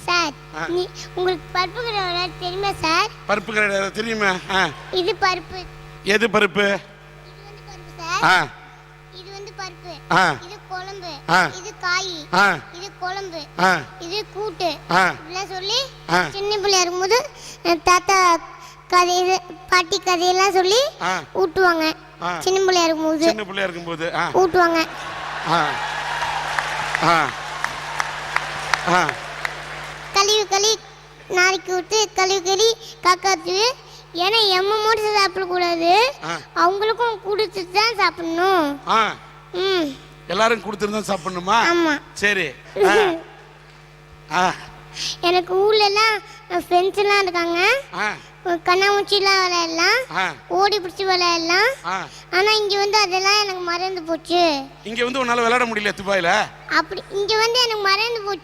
Sir உங்களுக்கு பருப்பு கடை விளையாட தெரியுமா சார்? பருப்பு கடை தெரியுமா? இது பருப்பு. எது பருப்பு? இது வந்து பருப்பு சார். இது வந்து பருப்பு. இது குழம்பு. இது காய். இது குழம்பு. இது கூட்டு. இப்படிலாம் சொல்லி சின்ன பிள்ளையா இருக்கும்போது தாத்தா கதை பாட்டி கதையெல்லாம் சொல்லி ஊட்டுவாங்க. சின்ன பிள்ளையா இருக்கும்போது ஊட்டுவாங்க. கழுவி நாளைக்கு விட்டு கழுவி காக்காத்து. ஏன்னா எம்ம மட்டும் சாப்பிடக்கூடாது, அவங்களுக்கும் கொடுத்துட்டு தான் சாப்பிடணும். எல்லாரும் கொடுத்துட்டு சாப்பிடணுமா? ஆமா. சரி. எனக்கு ஊர்ல எல்லாம் ஃப்ரெண்ட்ஸ் எல்லாம் இருக்காங்க. கண்ணாமூச்சிலாம் விளையாடலாம், ஓடி பிடிச்சி விளையாடலாம். ஆனா இங்க வந்து அதெல்லாம் எனக்கு மறந்து போச்சு. இங்க வந்து உன்னால விளையாட முடியல துபாயில? அப்படி இங்க வந்து எனக்கு மறந்து போச்சு.